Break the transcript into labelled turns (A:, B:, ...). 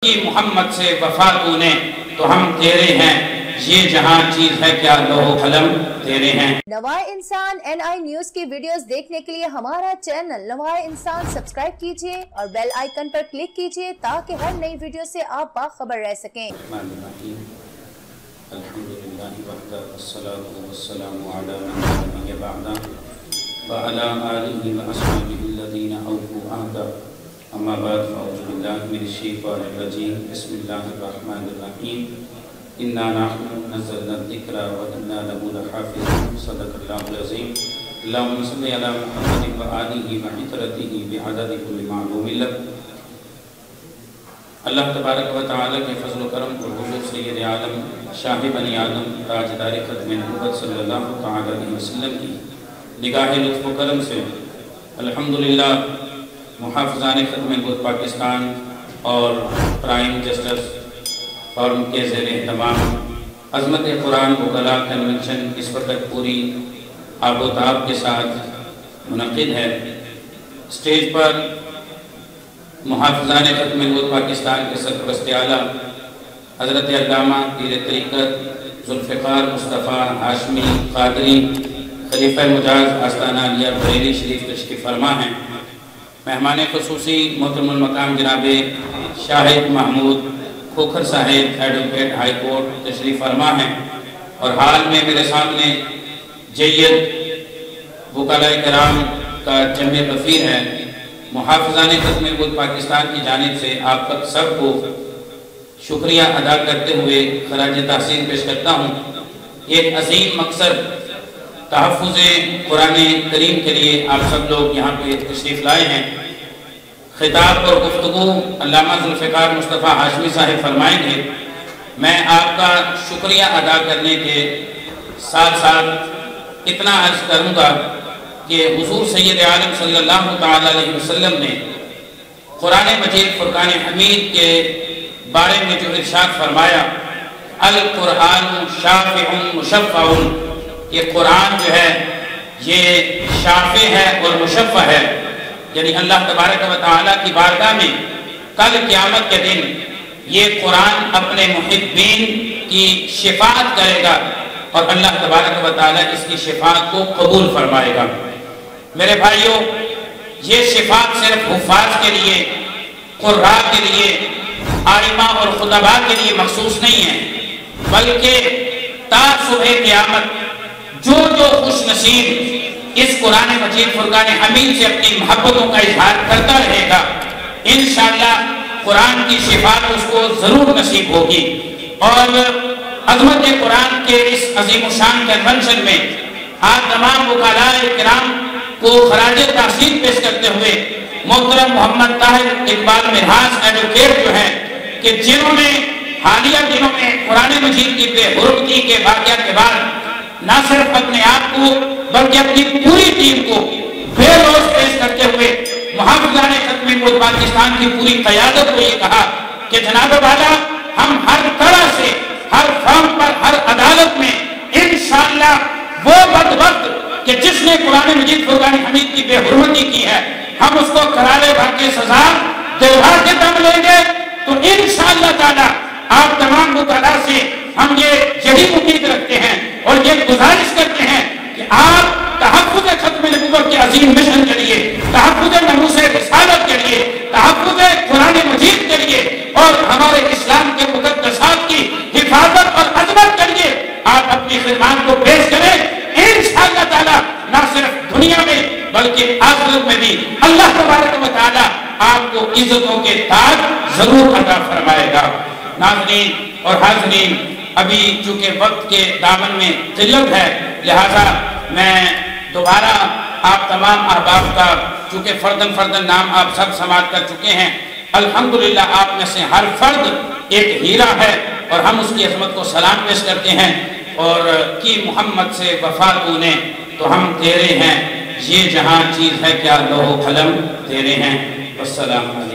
A: کی محمد سے وفا تو نے تو ہم تیرے ہیں، یہ جہاں چیز ہے کیا لوح قلم تیرے ہیں۔
B: نوائے انسان NI نیوز کی ویڈیوز دیکھنے کے لیے ہمارا چینل نوائے انسان سبسکرائب کیجئے اور بیل آئیکن پر کلک کیجئے تاکہ ہر نئی ویڈیو سے آپ باخبر رہ سکیں۔
A: الحمدللہ وحدہ والصلاة والسلام علی من لا نبی بعدہ وعلی آلہ واصحابہ الذین اوفوا عہدہ، اما بعد فاعوذ باللہ من الشیطان الرجیم، بسم اللہ الرحمن الرحیم، انا نحن نزلنا الذکر وانا لہ لحافظون، صدق اللہ العظیم۔ اللہم صلی علی محمد وآلہ وعطرتہ بعدد کل معلوم لک۔ اللہ تبارک و تعالیٰ کے فضل و کرم اور حضور سید عالم شاہ بنی آدم تاجدار ختم نبوت صلی اللہ تعالیٰ علیہ وسلم کی نگاہ لطف و کرم سے الحمدللہ محافظان ختم نبوت پاکستان اور پرائم جسٹس فورم کے زیر اہتمام عظمت قرآن وکلاء کنونشن اس وقت پوری آب و تاب کے ساتھ منعقد ہے۔ اسٹیج پر محافظان ختم نبوت پاکستان کے سرپرست اعلیٰ حضرت علامہ پیر طریقت ذوالفقار مصطفیٰ ہاشمی قادری خلیفہ مجاز آستانہ علیہ بریلی شریف تشریف فرما ہیں۔ مہمان خصوصی محترم المقام جناب شاہد محمود کھوکھر صاحب ایڈوکیٹ ہائی کورٹ تشریف فرما ہیں، اور حال میں میرے سامنے جید وکلاء کرام کا جمع غفیر ہے۔ محافظان ختم نبوت پاکستان کی جانب سے آپ سب کو شکریہ ادا کرتے ہوئے خراج تحسین پیش کرتا ہوں۔ ایک عظیم مقصد تحفظ قرآن کریم کے لیے آپ سب لوگ یہاں پہ تشریف لائے ہیں۔ خطاب اور گفتگو علامہ ذوالفقار مصطفیٰ ہاشمی صاحب فرمائیں گے۔ میں آپ کا شکریہ ادا کرنے کے ساتھ ساتھ اتنا عرض کروں گا کہ حضور سید عالم صلی اللہ تعالیٰ علیہ وسلم نے قرآن مجید فرقان حمید کے بارے میں جو ارشاد فرمایا، القرآن شافع مشفع، یہ قرآن جو ہے یہ شافع ہے اور مشفع ہے، یعنی اللہ تبارک و تعالیٰ کی بارگاہ میں کل قیامت کے دن یہ قرآن اپنے محبین کی شفاعت کرے گا اور اللہ تبارک و تعالیٰ اس کی شفاعت کو قبول فرمائے گا۔ میرے بھائیوں، یہ شفاعت صرف حفاظ کے لیے، قراء کے لیے، عالمہ اور خطباء کے لیے مخصوص نہیں ہے، بلکہ تا صبح قیامت جو خوش نصیب اس قرآن مجید فرقان حمید سے اپنی محبتوں کا اظہار کرتا رہے گا، انشاءاللہ قرآن کی شفاعت اس کو ضرور نصیب ہوگی۔ اور عظمت قرآن کے اس عظیم الشان کنونشن میں آج تمام وکلاء کرام کو خراج تحسین پیش کرتے ہوئے محترم محمد طاہر اقبال مرحاس ایڈوکیٹ جو ہیں کہ جنہوں نے حالیہ دنوں میں قرآن مجید کی بے حرمتی کے واقعات کے بعد نہ صرف اپنے آپ کو بلکہ اپنی پوری ٹیم کو بے لوث پیش کرتے ہوئے محافظان ختم نبوت پاکستان کی پوری قیادت کو یہ کہا کہ جناب والا ہم ہر طرح سے ہر فارم پر ہر عدالت میں انشاءاللہ وہ بدبخت کہ جس نے قرآن مجید فرقان حمید کی بے حرمتی کی ہے ہم اس کو کرارے بھاگے سزا دلوا کے دم لیں گے۔ تو انشاءاللہ تعالی آپ تمام وکلاء سے ہم یہی امید رکھتے ہیں اور یہ گزارش کرتے ہیں کہ آپ تحفظ ختم نبوت کے عظیم مشن کے لیے، تحفظ ناموس رسالت کے لیے، تحفظ قرآن مجید کے لیے اور ہمارے اسلام کے مقدسات کی حفاظت اور عظمت کے لیے آپ اپنی خدمات کو پیش کریں۔ انشاءاللہ تعالی نہ صرف دنیا میں بلکہ آخرت میں بھی اللہ تبارک و تعالی آپ کو عزتوں کے تاج ضرور عطا فرمائے گا۔ ناظرین اور حاضرین، ابھی چونکہ وقت کے دامن میں قلت ہے لہذا میں دوبارہ آپ تمام احباب کا چونکہ فردن نام آپ سب سماعت کر چکے ہیں، الحمدللہ آپ میں سے ہر فرد ایک ہیرا ہے اور ہم اس کی عظمت کو سلام پیش کرتے ہیں اور کی محمد سے وفا تو نے تو ہم تیرے ہیں، یہ جہاں چیز ہے کیا لوح قلم تیرے ہیں۔ والسلام علیکم۔